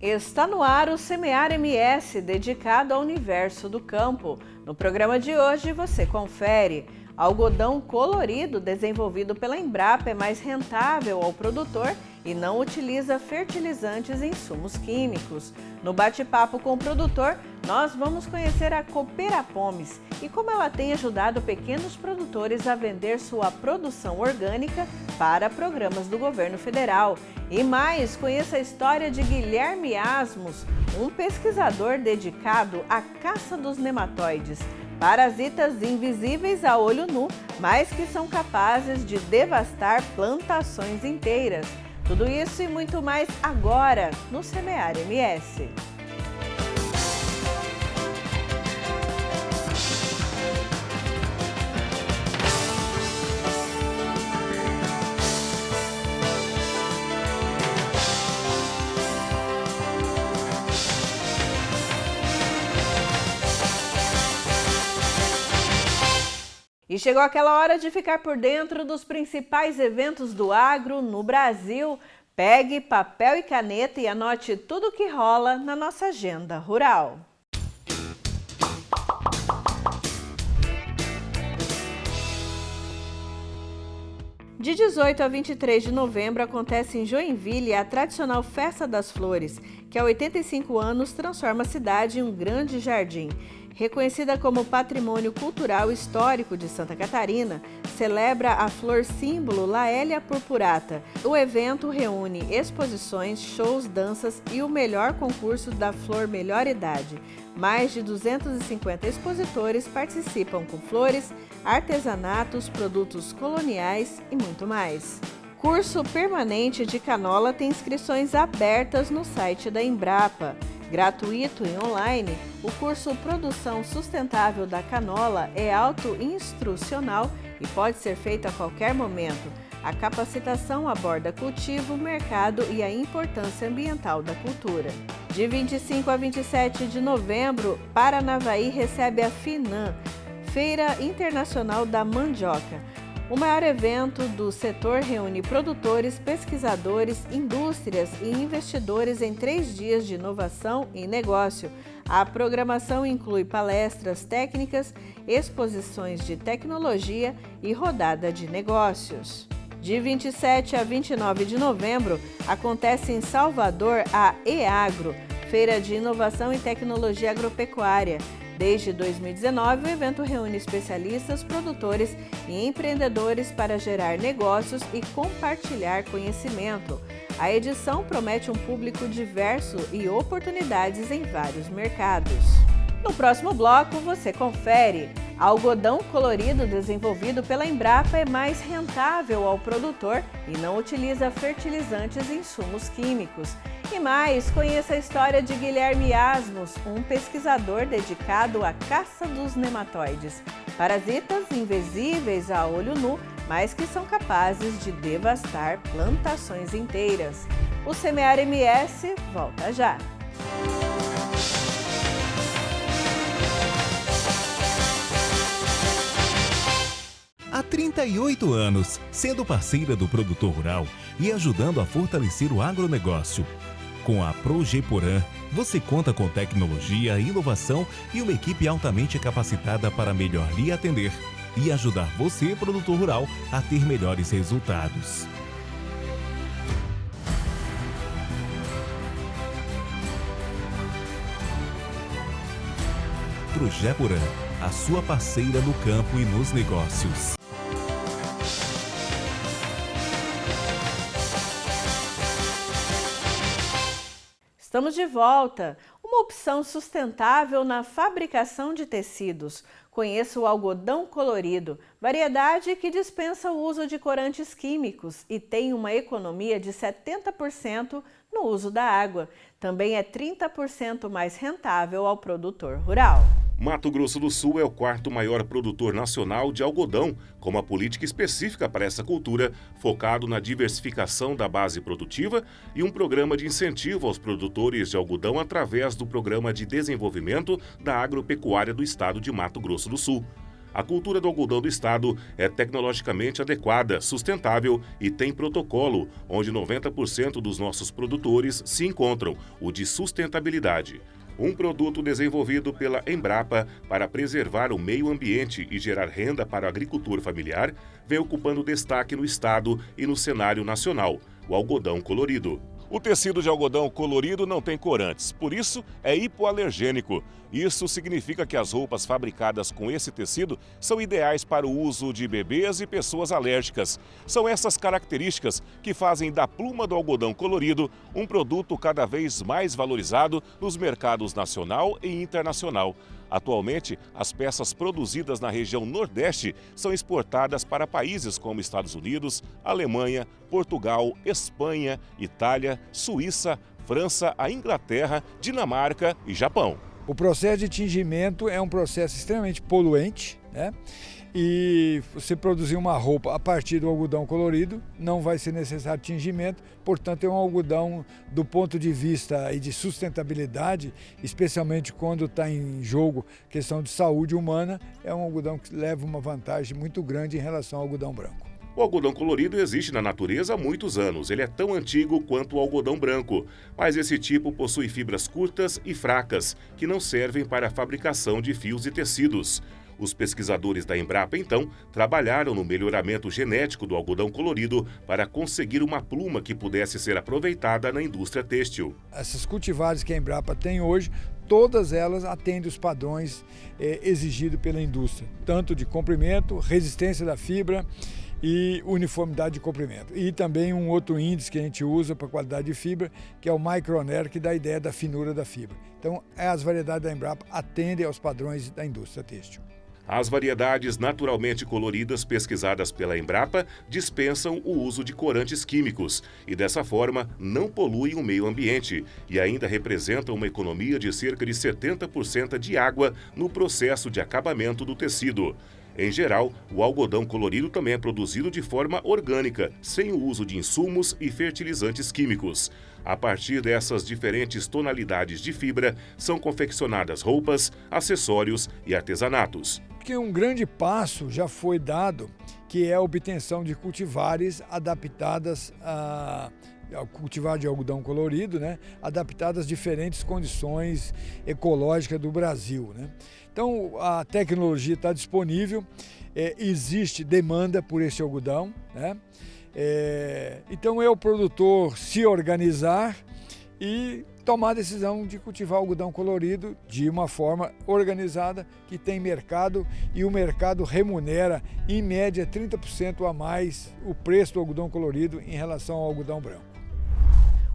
Está no ar o Semear MS, dedicado ao universo do campo. No programa de hoje você confere: algodão colorido desenvolvido pela Embrapa é mais rentável ao produtor e não utiliza fertilizantes e insumos químicos. No bate-papo com o produtor, nós vamos conhecer a Cooperapomes e como ela tem ajudado pequenos produtores a vender sua produção orgânica para programas do governo federal. E mais, conheça a história de Guilherme Asmus, um pesquisador dedicado à caça dos nematóides, parasitas invisíveis a olho nu, mas que são capazes de devastar plantações inteiras. Tudo isso e muito mais agora no Semear MS. E chegou aquela hora de ficar por dentro dos principais eventos do agro no Brasil. Pegue papel e caneta e anote tudo o que rola na nossa agenda rural. De 18 a 23 de novembro acontece em Joinville a tradicional Festa das Flores, que há 85 anos transforma a cidade em um grande jardim. Reconhecida como Patrimônio Cultural Histórico de Santa Catarina, celebra a flor símbolo Laélia purpurata. O evento reúne exposições, shows, danças e o melhor concurso da flor melhor idade. Mais de 250 expositores participam com flores, artesanatos, produtos coloniais e muito mais. Curso permanente de canola tem inscrições abertas no site da Embrapa. Gratuito e online, o curso Produção Sustentável da Canola é auto-instrucional e pode ser feito a qualquer momento. A capacitação aborda cultivo, mercado e a importância ambiental da cultura. De 25 a 27 de novembro, Paranavaí recebe a FINAM, Feira Internacional da Mandioca. O maior evento do setor reúne produtores, pesquisadores, indústrias e investidores em 3 dias de inovação e negócio. A programação inclui palestras técnicas, exposições de tecnologia e rodada de negócios. De 27 a 29 de novembro, acontece em Salvador a EAGRO, Feira de Inovação e Tecnologia Agropecuária. Desde 2019, o evento reúne especialistas, produtores e empreendedores para gerar negócios e compartilhar conhecimento. A edição promete um público diverso e oportunidades em vários mercados. No próximo bloco, você confere: algodão colorido desenvolvido pela Embrapa é mais rentável ao produtor e não utiliza fertilizantes e insumos químicos. E mais, conheça a história de Guilherme Asmus, um pesquisador dedicado à caça dos nematóides, parasitas invisíveis a olho nu, mas que são capazes de devastar plantações inteiras. O Semear MS volta já! Há 38 anos, sendo parceira do produtor rural e ajudando a fortalecer o agronegócio. Com a Progeporan, você conta com tecnologia, inovação e uma equipe altamente capacitada para melhor lhe atender e ajudar você, produtor rural, a ter melhores resultados. Progeporan, a sua parceira no campo e nos negócios. Estamos de volta! Uma opção sustentável na fabricação de tecidos. Conheça o algodão colorido, variedade que dispensa o uso de corantes químicos e tem uma economia de 70% no uso da água. Também é 30% mais rentável ao produtor rural. Mato Grosso do Sul é o 4º maior produtor nacional de algodão, com uma política específica para essa cultura, focado na diversificação da base produtiva e um programa de incentivo aos produtores de algodão através do Programa de Desenvolvimento da Agropecuária do Estado de Mato Grosso do Sul. A cultura do algodão do estado é tecnologicamente adequada, sustentável e tem protocolo, onde 90% dos nossos produtores se encontram, o de sustentabilidade. Um produto desenvolvido pela Embrapa para preservar o meio ambiente e gerar renda para o agricultor familiar, vem ocupando destaque no estado e no cenário nacional, o algodão colorido. O tecido de algodão colorido não tem corantes, por isso é hipoalergênico. Isso significa que as roupas fabricadas com esse tecido são ideais para o uso de bebês e pessoas alérgicas. São essas características que fazem da pluma do algodão colorido um produto cada vez mais valorizado nos mercados nacional e internacional. Atualmente, as peças produzidas na região Nordeste são exportadas para países como Estados Unidos, Alemanha, Portugal, Espanha, Itália, Suíça, França, a Inglaterra, Dinamarca e Japão. O processo de tingimento é um processo extremamente poluente, né? E você produzir uma roupa a partir do algodão colorido não vai ser necessário tingimento, portanto é um algodão do ponto de vista de sustentabilidade, especialmente quando está em jogo questão de saúde humana, é um algodão que leva uma vantagem muito grande em relação ao algodão branco. O algodão colorido existe na natureza há muitos anos. Ele é tão antigo quanto o algodão branco, mas esse tipo possui fibras curtas e fracas, que não servem para a fabricação de fios e tecidos. Os pesquisadores da Embrapa, então, trabalharam no melhoramento genético do algodão colorido para conseguir uma pluma que pudesse ser aproveitada na indústria têxtil. Essas cultivares que a Embrapa tem hoje, todas elas atendem os padrões exigidos pela indústria, tanto de comprimento, resistência da fibra e uniformidade de comprimento. E também um outro índice que a gente usa para qualidade de fibra, que é o Micronair, que dá a ideia da finura da fibra. Então, as variedades da Embrapa atendem aos padrões da indústria têxtil. As variedades naturalmente coloridas pesquisadas pela Embrapa dispensam o uso de corantes químicos e, dessa forma, não poluem o meio ambiente e ainda representam uma economia de cerca de 70% de água no processo de acabamento do tecido. Em geral, o algodão colorido também é produzido de forma orgânica, sem o uso de insumos e fertilizantes químicos. A partir dessas diferentes tonalidades de fibra, são confeccionadas roupas, acessórios e artesanatos. Porque um grande passo já foi dado, que é a obtenção de cultivares adaptadas ao cultivar de algodão colorido, né? Adaptadas às diferentes condições ecológicas do Brasil, né? Então, a tecnologia está disponível, existe demanda por esse algodão, né? Então, é o produtor se organizar e tomar a decisão de cultivar algodão colorido de uma forma organizada, que tem mercado e o mercado remunera, em média, 30% a mais o preço do algodão colorido em relação ao algodão branco.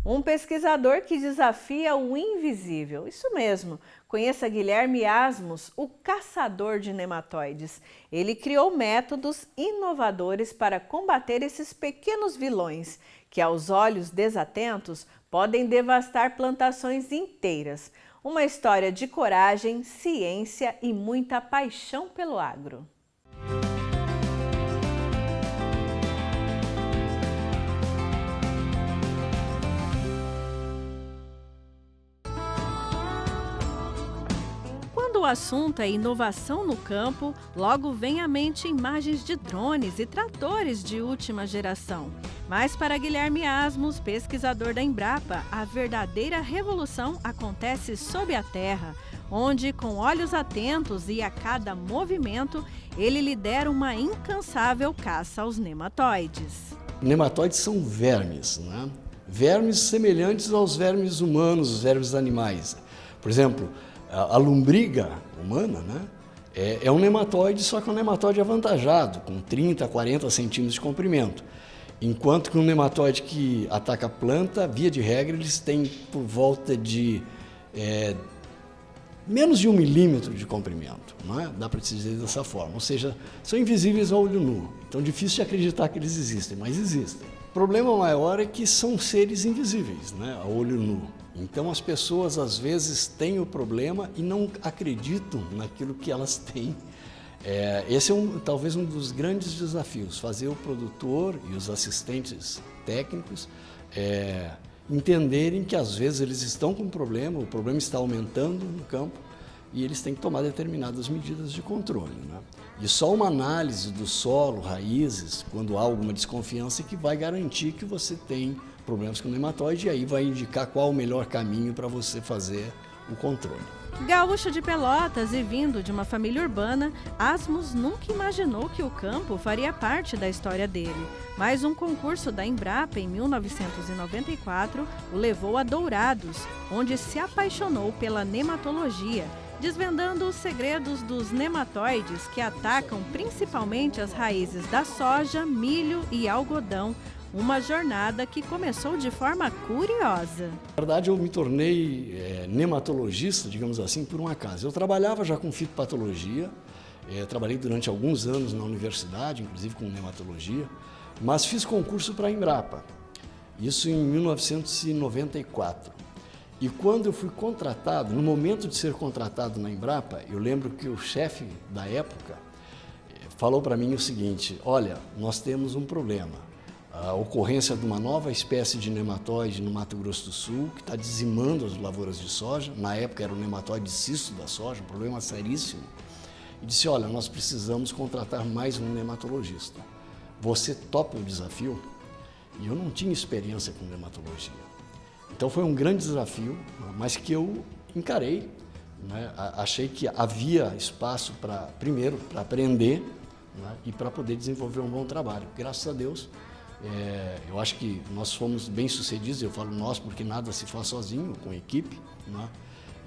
Um pesquisador que desafia o invisível. Isso mesmo. Conheça Guilherme Asmus, o caçador de nematóides. Ele criou métodos inovadores para combater esses pequenos vilões que, aos olhos desatentos, podem devastar plantações inteiras. Uma história de coragem, ciência e muita paixão pelo agro. Quando o assunto é inovação no campo, logo vem à mente imagens de drones e tratores de última geração. Mas para Guilherme Asmus, pesquisador da Embrapa, a verdadeira revolução acontece sob a terra, onde, com olhos atentos e a cada movimento, ele lidera uma incansável caça aos nematóides. Nematóides são vermes, né? Vermes semelhantes aos vermes humanos, os vermes animais. Por exemplo, a lombriga humana, né, é um nematóide, só que é um nematóide avantajado, com 30 a 40 centímetros de comprimento. Enquanto que um nematóide que ataca a planta, via de regra, eles têm por volta de menos de 1 milímetro de comprimento, não é? Dá para dizer dessa forma. Ou seja, são invisíveis ao olho nu. Então, difícil de acreditar que eles existem, mas existem. O problema maior é que são seres invisíveis, né, ao olho nu. Então, as pessoas, às vezes, têm o problema e não acreditam naquilo que elas têm. Esse é talvez um dos grandes desafios, fazer o produtor e os assistentes técnicos entenderem que, às vezes, eles estão com um problema, o problema está aumentando no campo e eles têm que tomar determinadas medidas de controle, né? E só uma análise do solo, raízes, quando há alguma desconfiança, que vai garantir que você tem problemas com o nematóide, e aí vai indicar qual o melhor caminho para você fazer o controle. Gaúcho de Pelotas e vindo de uma família urbana, Asmus nunca imaginou que o campo faria parte da história dele. Mas um concurso da Embrapa em 1994 o levou a Dourados, onde se apaixonou pela nematologia, desvendando os segredos dos nematóides que atacam principalmente as raízes da soja, milho e algodão. Uma jornada que começou de forma curiosa. Na verdade, eu me tornei nematologista, digamos assim, por um acaso. Eu trabalhava já com fitopatologia, trabalhei durante alguns anos na universidade, inclusive com nematologia, mas fiz concurso para a Embrapa, isso em 1994. E quando eu fui contratado, no momento de ser contratado na Embrapa, eu lembro que o chefe da época falou para mim o seguinte: olha, nós temos um problema. A ocorrência de uma nova espécie de nematóide no Mato Grosso do Sul, que está dizimando as lavouras de soja. Na época era o nematóide cisto da soja, um problema seríssimo. E disse: olha, nós precisamos contratar mais um nematologista. Você topa o desafio? E eu não tinha experiência com nematologia. Então foi um grande desafio, mas que eu encarei, né? Achei que havia espaço primeiro, para aprender, né? E para poder desenvolver um bom trabalho. Graças a Deus, eu acho que nós fomos bem-sucedidos. Eu falo nós porque nada se faz sozinho, com equipe, né?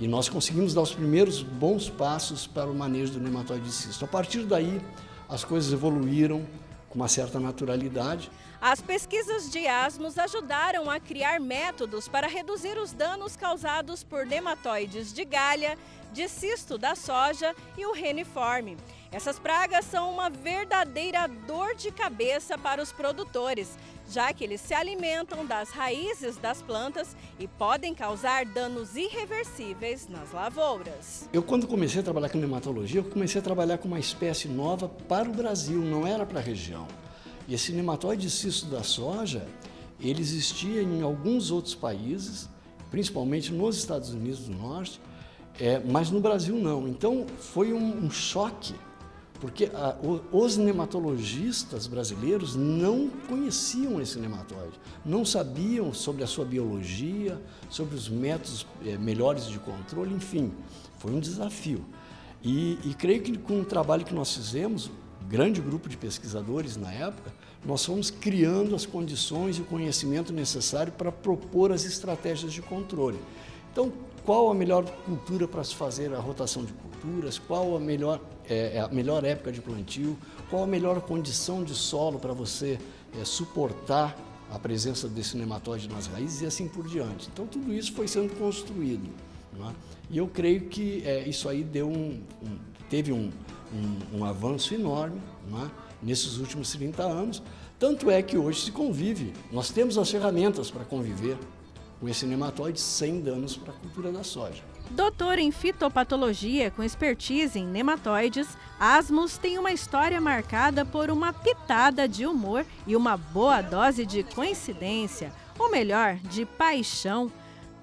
E nós conseguimos dar os primeiros bons passos para o manejo do nematóide cisto. A partir daí, as coisas evoluíram com uma certa naturalidade. As pesquisas de Asmus ajudaram a criar métodos para reduzir os danos causados por nematóides de galha, de cisto da soja e o reniforme. Essas pragas são uma verdadeira dor de cabeça para os produtores, já que eles se alimentam das raízes das plantas e podem causar danos irreversíveis nas lavouras. Eu, quando comecei a trabalhar com nematologia, eu comecei a trabalhar com uma espécie nova para o Brasil, não era para a região. E esse nematóide cisto da soja, ele existia em alguns outros países, principalmente nos Estados Unidos do Norte, mas no Brasil não. Então foi um choque, porque os nematologistas brasileiros não conheciam esse nematóide, não sabiam sobre a sua biologia, sobre os métodos melhores de controle, enfim, foi um desafio. E creio que com o trabalho que nós fizemos, grande grupo de pesquisadores na época, nós fomos criando as condições e o conhecimento necessário para propor as estratégias de controle. Então, qual a melhor cultura para se fazer a rotação de culturas, qual a melhor época de plantio, qual a melhor condição de solo para você suportar a presença desse nematóide nas raízes e assim por diante. Então, tudo isso foi sendo construído, não é? E eu creio que isso aí teve um avanço enorme, não é? Nesses últimos 30 anos, tanto é que hoje se convive, nós temos as ferramentas para conviver com esse nematóide sem danos para a cultura da soja. Doutor em fitopatologia com expertise em nematóides, Asmus tem uma história marcada por uma pitada de humor e uma boa dose de coincidência, ou melhor, de paixão.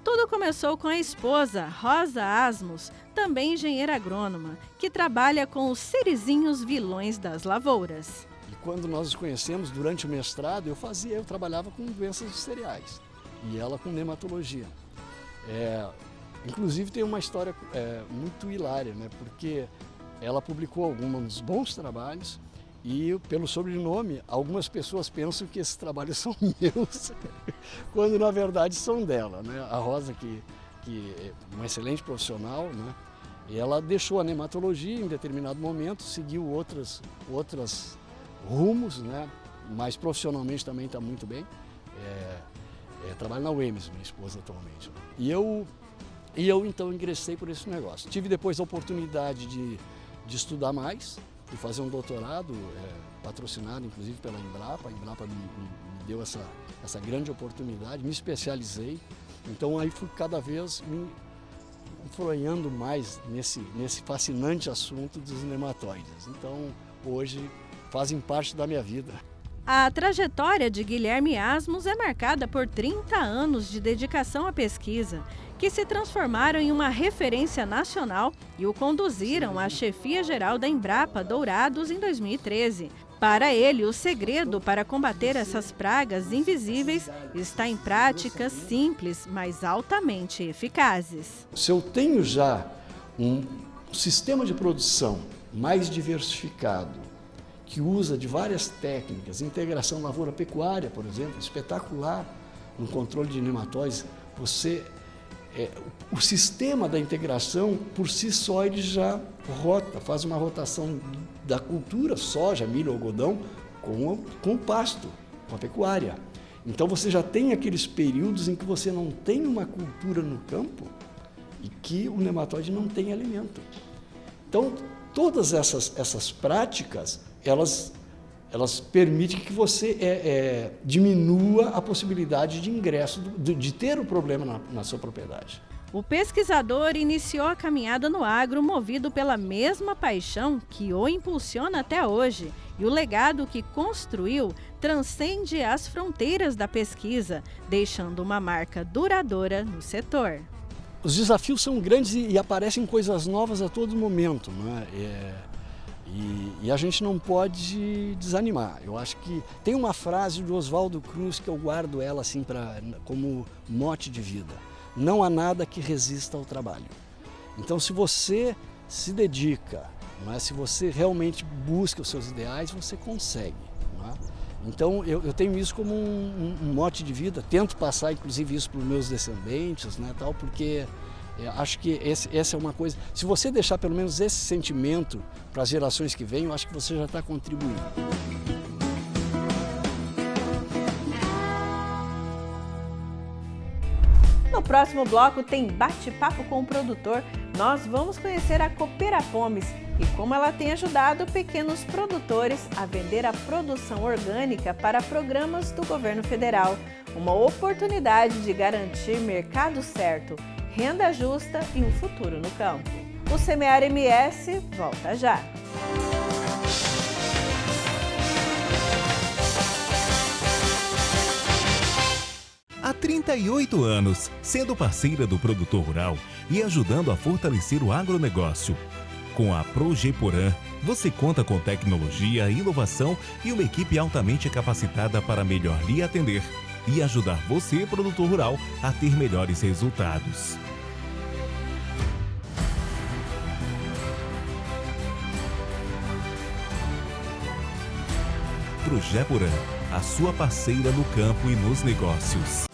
Tudo começou com a esposa, Rosa Asmus, também engenheira agrônoma, que trabalha com os serizinhos vilões das lavouras. E quando nós nos conhecemos, durante o mestrado, eu trabalhava com doenças de cereais e ela com nematologia. Inclusive tem uma história muito hilária, né? Porque ela publicou alguns bons trabalhos e, pelo sobrenome, algumas pessoas pensam que esses trabalhos são meus, quando na verdade são dela, né? A Rosa, que é uma excelente profissional, né? E ela deixou a nematologia em determinado momento, seguiu outros rumos, né? Mas profissionalmente também está muito bem. Trabalho na UEMS, minha esposa atualmente. E eu então ingressei por esse negócio. Tive depois a oportunidade de estudar mais, de fazer um doutorado, patrocinado inclusive pela Embrapa. A Embrapa me deu essa grande oportunidade, me especializei. Então aí fui cada vez me enfronhando mais nesse fascinante assunto dos nematóides. Então hoje fazem parte da minha vida. A trajetória de Guilherme Asmus é marcada por 30 anos de dedicação à pesquisa, que se transformaram em uma referência nacional e o conduziram à chefia geral da Embrapa Dourados em 2013. Para ele, o segredo para combater essas pragas invisíveis está em práticas simples, mas altamente eficazes. Se eu tenho já um sistema de produção mais diversificado, que usa de várias técnicas, integração lavoura-pecuária, por exemplo, espetacular no controle de nematóides, o sistema da integração, por si só, ele já faz uma rotação da cultura, soja, milho, algodão, com o pasto, com a pecuária. Então você já tem aqueles períodos em que você não tem uma cultura no campo e que o nematóide não tem alimento. Então, todas essas práticas, elas permitem que você diminua a possibilidade de ingresso, de ter o problema na sua propriedade. O pesquisador iniciou a caminhada no agro movido pela mesma paixão que o impulsiona até hoje. E o legado que construiu transcende as fronteiras da pesquisa, deixando uma marca duradoura no setor. Os desafios são grandes e aparecem coisas novas a todo momento, né? E a gente não pode desanimar. Eu acho que tem uma frase do Oswaldo Cruz que eu guardo ela assim como mote de vida. Não há nada que resista ao trabalho. Então, se você se dedica, não é? Se você realmente busca os seus ideais, você consegue. Não é? Então, eu tenho isso como um mote de vida. Tento passar, inclusive, isso para os meus descendentes, né, tal, porque acho que essa é uma coisa. Se você deixar pelo menos esse sentimento para as gerações que vêm, eu acho que você já está contribuindo. No próximo bloco tem bate-papo com o produtor. Nós vamos conhecer a Coopera Pomes e como ela tem ajudado pequenos produtores a vender a produção orgânica para programas do governo federal. Uma oportunidade de garantir mercado certo, renda justa e um futuro no campo. O Semear MS volta já. Há 38 anos, sendo parceira do produtor rural e ajudando a fortalecer o agronegócio. Com a Progeporã, você conta com tecnologia, inovação e uma equipe altamente capacitada para melhor lhe atender e ajudar você, produtor rural, a ter melhores resultados. Progeporã, a sua parceira no campo e nos negócios.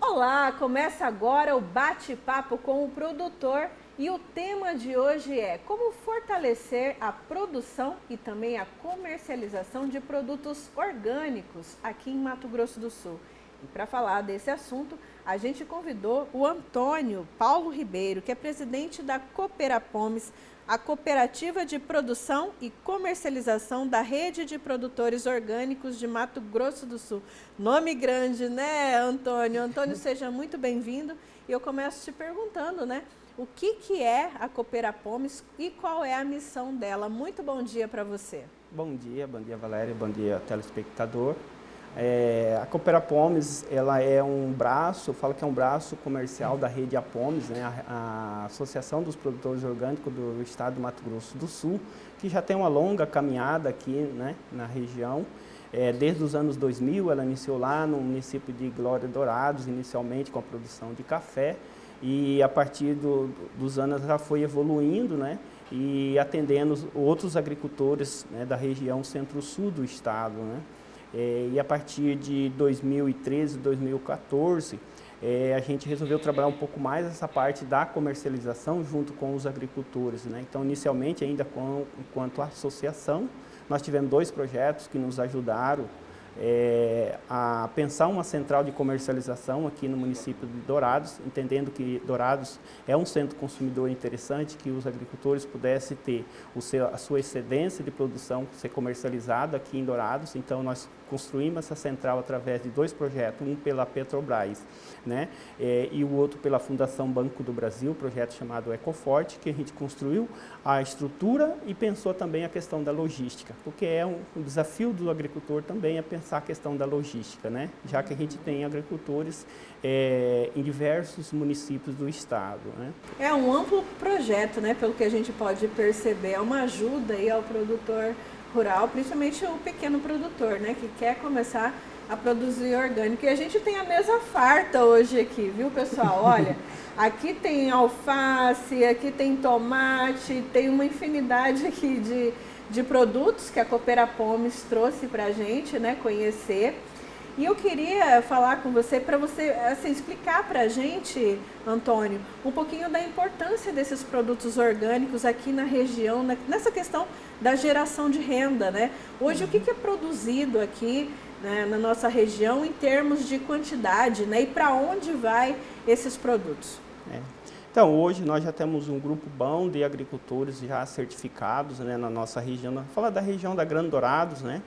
Olá, começa agora o bate-papo com o produtor e o tema de hoje é como fortalecer a produção e também a comercialização de produtos orgânicos aqui em Mato Grosso do Sul. E para falar desse assunto, a gente convidou o Antônio Paulo Ribeiro, que é presidente da Coopera Pomes, a cooperativa de produção e comercialização da rede de produtores orgânicos de Mato Grosso do Sul. Nome grande, né, Antônio? Antônio, seja muito bem-vindo. E eu começo te perguntando, né, o que é a Coopera Pomes e qual é a missão dela? Muito bom dia para você. Bom dia Valéria, bom dia telespectador. A Coopera Pomes, ela é um braço, eu falo que é um braço comercial da rede Apomes, né, a Associação dos Produtores Orgânicos do Estado do Mato Grosso do Sul, que já tem uma longa caminhada aqui, né, na região. Desde os anos 2000, ela iniciou lá no município de Glória Dourados, inicialmente com a produção de café, e a partir dos anos ela foi evoluindo, né, e atendendo outros agricultores, né, da região centro-sul do estado, né. E a partir de 2013, 2014, a gente resolveu trabalhar um pouco mais essa parte da comercialização junto com os agricultores, né? Então, inicialmente, ainda enquanto associação, nós tivemos 2 projetos que nos ajudaram a pensar uma central de comercialização aqui no município de Dourados, entendendo que Dourados é um centro consumidor interessante, que os agricultores pudessem ter a sua excedência de produção ser comercializada aqui em Dourados. Então, nós construímos essa central através de 2 projetos, um pela Petrobras, né, e o outro pela Fundação Banco do Brasil, projeto chamado Ecoforte, que a gente construiu a estrutura e pensou também a questão da logística, porque é um desafio do agricultor também é pensar a questão da logística, né, já que a gente tem agricultores em diversos municípios do estado, né. É um amplo projeto, né, pelo que a gente pode perceber, é uma ajuda aí ao produtor rural, principalmente o pequeno produtor, né, que quer começar a produzir orgânico. E a gente tem a mesa farta hoje aqui, viu, pessoal? Olha, aqui tem alface, aqui tem tomate, tem uma infinidade aqui de produtos que a Cooperapomes trouxe para a gente, né, conhecer. E eu queria falar com você, para você assim, explicar para a gente, Antônio, um pouquinho da importância desses produtos orgânicos aqui na região, nessa questão da geração de renda, né? Hoje, o que é produzido aqui, né, na nossa região em termos de quantidade, né? E para onde vai esses produtos? Então, hoje nós já temos um grupo bom de agricultores já certificados, né, na nossa região. Vou falar da região da Grande Dourados, né?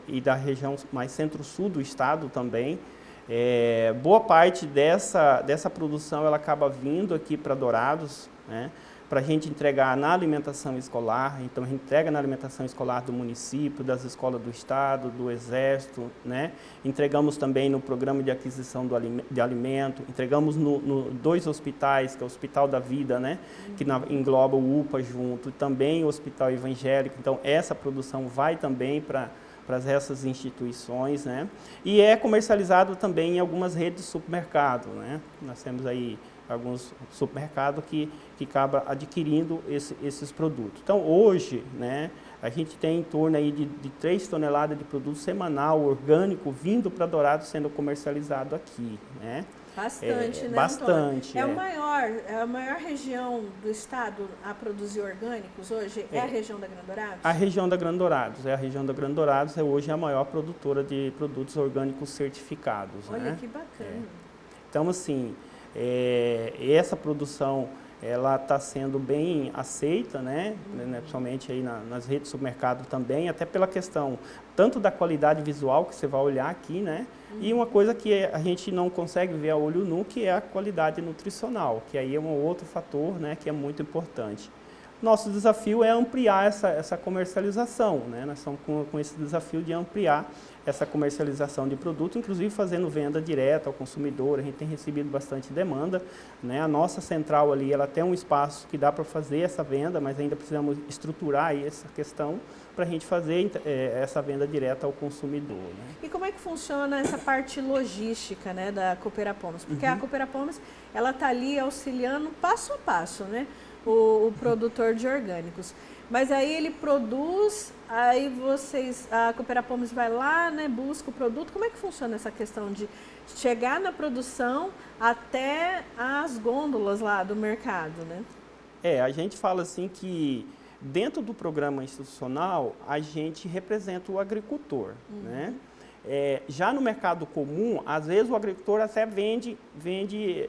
E da região mais centro-sul do estado também. Boa parte dessa produção ela acaba vindo aqui para Dourados, né, para a gente entregar na alimentação escolar. Então, a gente entrega na alimentação escolar do município, das escolas do estado, do exército, né? Entregamos também no programa de aquisição de alimento, entregamos no 2 hospitais, que é o Hospital da Vida, né? Que engloba o UPA junto, e também o Hospital Evangélico. Então, essa produção vai também para essas instituições, né? E é comercializado também em algumas redes de supermercado, né? Nós temos aí alguns supermercados que acabam adquirindo esses produtos. Então, hoje, né, a gente tem em torno aí de 3 toneladas de produto semanal orgânico vindo para Dourados sendo comercializado aqui, né? Bastante, né, bastante. Antônio? É a maior região do estado a produzir orgânicos hoje? É a região da Grande Dourados? A região da Grande Dourados. A região da Grande Dourados é hoje a maior produtora de produtos orgânicos certificados. Olha, né? Que bacana. Então, assim, essa produção ela está sendo bem aceita, né? Principalmente aí nas redes de supermercado também, até pela questão tanto da qualidade visual que você vai olhar aqui, né? E uma coisa que a gente não consegue ver a olho nu, que é a qualidade nutricional, que aí é um outro fator, né, que é muito importante. Nosso desafio é ampliar essa comercialização, né? Nós estamos com esse desafio de ampliar essa comercialização de produto, inclusive fazendo venda direta ao consumidor. A gente tem recebido bastante demanda, né? A nossa central ali, ela tem um espaço que dá para fazer essa venda, mas ainda precisamos estruturar aí essa questão para a gente fazer essa venda direta ao consumidor, né? E como é que funciona essa parte logística, né, da Cooperapomes? Porque a Cooperapomes, ela está ali auxiliando passo a passo, né, o produtor de orgânicos. Mas aí ele produz, aí a Cooperapomes vai lá, né, busca o produto. Como é que funciona essa questão de chegar na produção até as gôndolas lá do mercado, né? A gente fala assim que dentro do programa institucional a gente representa o agricultor, né? Já no mercado comum, às vezes o agricultor até vende,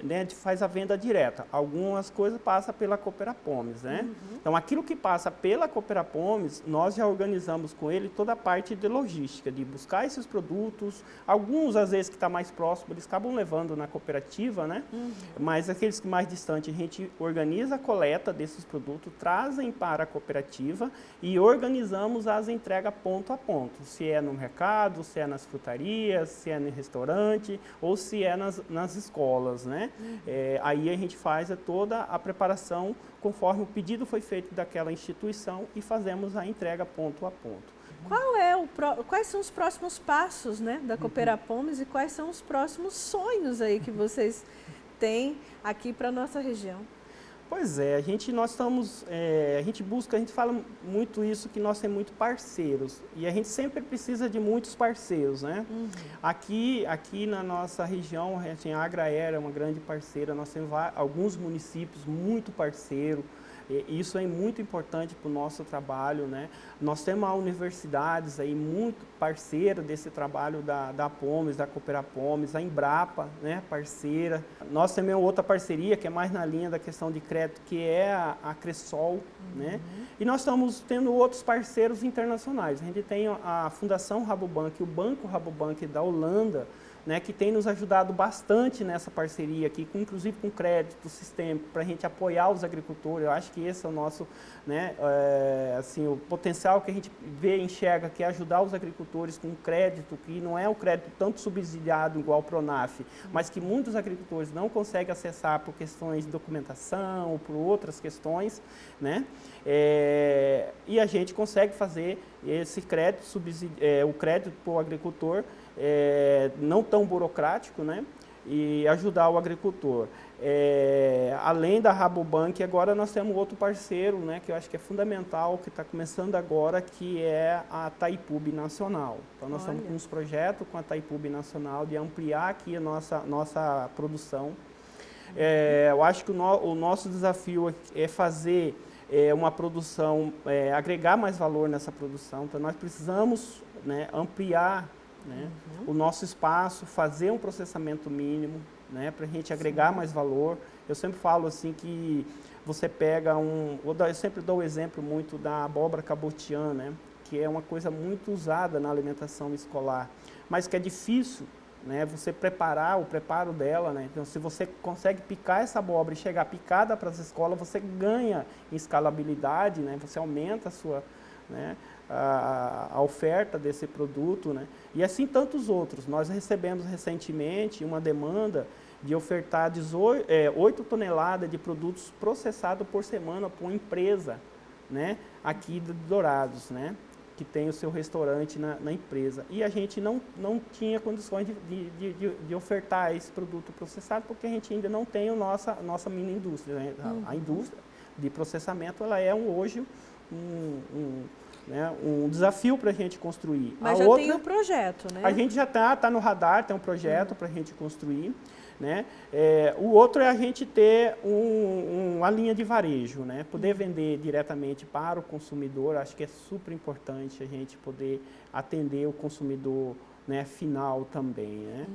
né, faz a venda direta. Algumas coisas passam pela Cooperapomes, né? Então, aquilo que passa pela Cooperapomes, nós já organizamos com ele toda a parte de logística, de buscar esses produtos. Alguns, às vezes, que está mais próximo, eles acabam levando na cooperativa, né? Mas aqueles que mais distantes, a gente organiza a coleta desses produtos, trazem para a cooperativa e organizamos as entregas ponto a ponto. Se é no mercado, se é nas frutarias, se é no restaurante ou se é nas escolas, né? Aí a gente faz toda a preparação conforme o pedido foi feito daquela instituição e fazemos a entrega ponto a ponto. Quais são os próximos passos, né, da Cooperapomes e quais são os próximos sonhos aí que vocês têm aqui para a nossa região? Pois é, a gente fala muito isso, que nós temos muitos parceiros, e a gente sempre precisa de muitos parceiros, né? Aqui na nossa região, a Agraera é uma grande parceira, nós temos alguns municípios muito parceiros, E isso é muito importante para o nosso trabalho, né? Nós temos universidades aí muito parceiras desse trabalho da Apomes, da Cooperapomes, a Embrapa, né, parceira. Nós temos outra parceria que é mais na linha da questão de crédito, que é a Cressol, né? E nós estamos tendo outros parceiros internacionais. A gente tem a Fundação Rabobank, o Banco Rabobank da Holanda, né, que tem nos ajudado bastante nessa parceria aqui, inclusive com crédito sistêmico, para a gente apoiar os agricultores. Eu acho que esse é o nosso, né, assim, o potencial que a gente vê e enxerga, que é ajudar os agricultores com crédito, que não é um crédito tanto subsidiado igual o Pronaf, mas que muitos agricultores não conseguem acessar por questões de documentação ou por outras questões, né? E a gente consegue fazer esse crédito, o crédito para o agricultor, não tão burocrático, né? E ajudar o agricultor. Além da Rabobank, agora nós temos outro parceiro, né, que eu acho que é fundamental, que está começando agora, que é a Taipub Nacional. Então nós estamos com uns projetos com a Taipub Nacional de ampliar aqui a nossa produção. Eu acho que o nosso desafio é fazer uma produção, agregar mais valor nessa produção. Então nós precisamos, né, ampliar, né, o nosso espaço, fazer um processamento mínimo, né, para a gente agregar mais valor. Eu sempre falo assim que você pega eu sempre dou o exemplo muito da abóbora cabotiana, né, que é uma coisa muito usada na alimentação escolar, mas que é difícil, né, você preparar, o preparo dela, né. Então, se você consegue picar essa abóbora e chegar picada para as escolas, você ganha em escalabilidade, né, você aumenta a sua, né, a oferta desse produto, né? E assim tantos outros. Nós recebemos recentemente uma demanda de ofertar 8 toneladas de produtos processados por semana por uma empresa, né, aqui de Dourados, né, que tem o seu restaurante na empresa. E a gente não tinha condições de ofertar esse produto processado, porque a gente ainda não tem a nossa mini indústria, né? A indústria de processamento, ela é hoje um desafio para a gente construir. Mas já tem um projeto, né? A gente já está no radar, tem um projeto para a gente construir, né? O outro é a gente ter uma linha de varejo, né? Poder vender diretamente para o consumidor. Acho que é super importante a gente poder atender o consumidor, né, final também, né?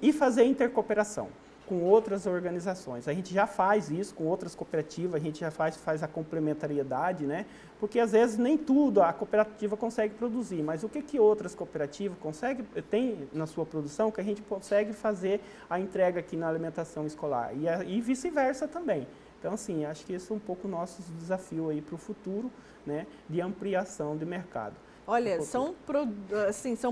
E fazer intercooperação com outras organizações. A gente já faz isso com outras cooperativas, a gente já faz a complementariedade, né? Porque às vezes nem tudo a cooperativa consegue produzir, mas o que outras cooperativas tem na sua produção que a gente consegue fazer a entrega aqui na alimentação escolar e vice-versa também. Então, assim, acho que esse é um pouco o nosso desafio aí para o futuro, né, de ampliação de mercado. Olha, são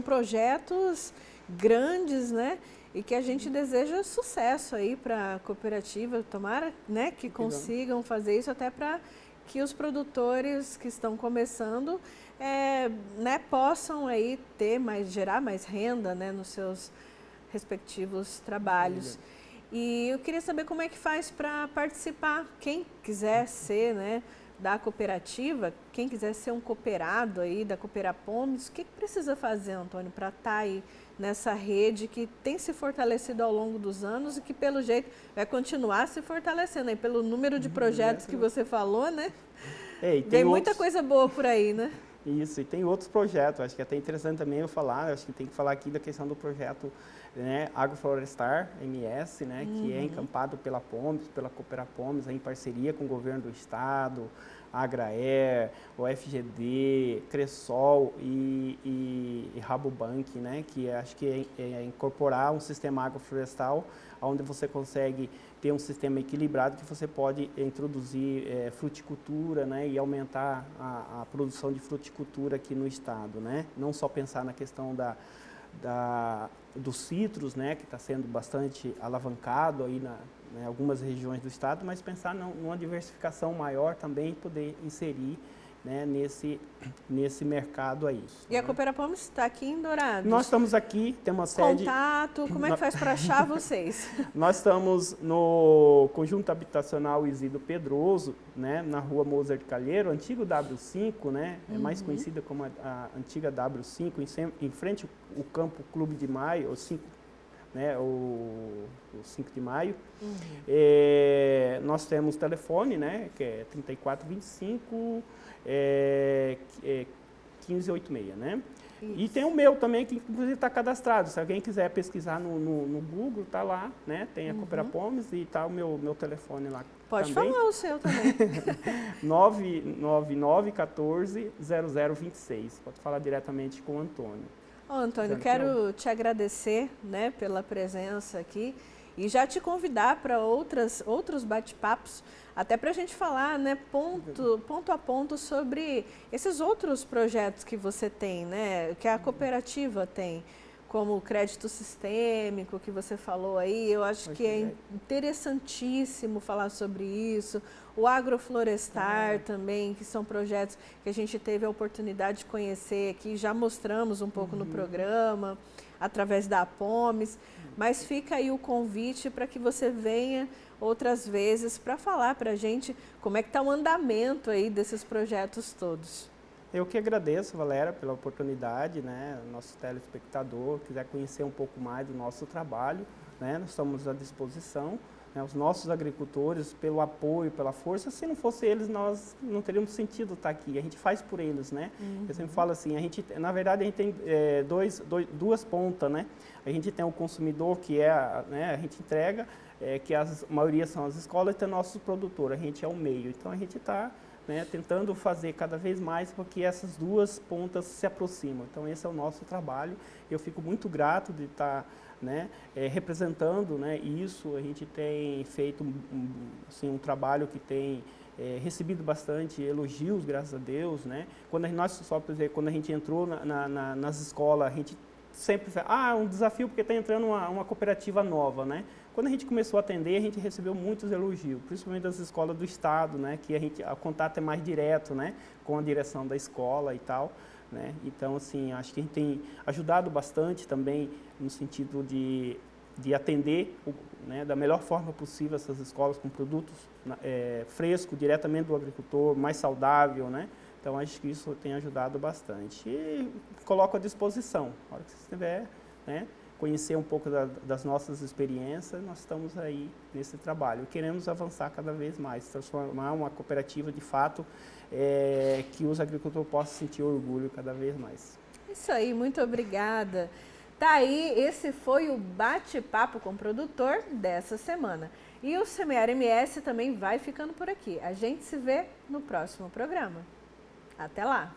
projetos grandes, né? E que a gente deseja sucesso aí para a cooperativa, tomara, né, que consigam fazer isso, até para que os produtores que estão começando, né, possam aí gerar mais renda, né, nos seus respectivos trabalhos. E eu queria saber como é que faz para participar, quem quiser ser, né, da cooperativa, quem quiser ser um cooperado aí da Cooperapomes, o que precisa fazer, Antônio, para estar aí nessa rede que tem se fortalecido ao longo dos anos e que, pelo jeito, vai continuar se fortalecendo aí, pelo número de projetos que você falou, né? Tem muita coisa boa por aí, né? Isso, e tem outros projetos, acho que é até interessante também eu falar, acho que tem que falar aqui da questão do projeto, né, Agroflorestar MS, né, que é encampado pela Pomes, pela Cooperapomes, em parceria com o governo do estado, a Agraer, o FGD, Cressol e Rabobank, né, que acho que é incorporar um sistema agroflorestal onde você consegue ter um sistema equilibrado que você pode introduzir fruticultura, né, e aumentar a produção de fruticultura aqui no estado, né? Não só pensar na questão dos citros, né, que está sendo bastante alavancado aí em algumas regiões do estado, mas pensar numa diversificação maior também e poder inserir, né, nesse mercado aí. E a Cooperapomes está aqui em Dourados? Nós estamos aqui, temos uma sede... Contato, como é que faz para achar vocês? Nós estamos no Conjunto Habitacional Isidro Pedroso, né, na rua Mozart Calheiro, antigo W5, né, é mais conhecida como a antiga W5, em frente ao Campo Clube de Maio, né, o 5 de maio. Nós temos telefone, né, que é 3425 1586, né? Isso. E tem o meu também, que inclusive está cadastrado. Se alguém quiser pesquisar no Google, está lá, né? Tem a Coopera Pomes e está o meu telefone lá. Pode também. falar o seu também. 999-14-0026. Pode falar diretamente com o Antônio. Ô, Antônio, quero te agradecer, né, pela presença aqui e já te convidar para outros bate-papos, até para a gente falar, né, ponto a ponto sobre esses outros projetos que você tem, né, que a cooperativa tem, como o crédito sistêmico que você falou aí. Eu acho que é interessantíssimo falar sobre isso. O agroflorestar também, que são projetos que a gente teve a oportunidade de conhecer aqui, já mostramos um pouco no programa, através da Apomes, mas fica aí o convite para que você venha outras vezes para falar para a gente como é que está o andamento aí desses projetos todos. Eu que agradeço, Valéria, pela oportunidade, né? Nosso telespectador quiser conhecer um pouco mais do nosso trabalho, né? Nós estamos à disposição, né? Os nossos agricultores, pelo apoio, pela força. Se não fosse eles, nós não teríamos sentido estar aqui. A gente faz por eles, né? Eu sempre falo assim, na verdade a gente tem duas pontas, né? A gente tem o consumidor, que né, a gente entrega, que a maioria são as escolas, e tem nossos produtores, a gente é o meio. Então a gente está, né, tentando fazer cada vez mais para que essas duas pontas se aproximam. Então esse é o nosso trabalho. Eu fico muito grato de estar, né, representando, né, isso. A gente tem feito um trabalho que tem recebido bastante elogios, graças a Deus, né? Quando a gente entrou nas escolas, a gente sempre fala, um desafio porque está entrando uma cooperativa nova, né? Quando a gente começou a atender, a gente recebeu muitos elogios, principalmente das escolas do estado, né? Que o contato é mais direto, né? Com a direção da escola e tal, né? Então, assim, acho que a gente tem ajudado bastante também no sentido de atender, né, da melhor forma possível essas escolas com produtos frescos, diretamente do agricultor, mais saudável, né? Então, acho que isso tem ajudado bastante. E coloco à disposição, na hora que você estiver, né, conhecer um pouco das nossas experiências, nós estamos aí nesse trabalho. Queremos avançar cada vez mais, transformar uma cooperativa de fato que os agricultores possam sentir orgulho cada vez mais. Isso aí, muito obrigada. Tá aí, esse foi o bate-papo com o produtor dessa semana. E o Semear MS também vai ficando por aqui. A gente se vê no próximo programa. Até lá!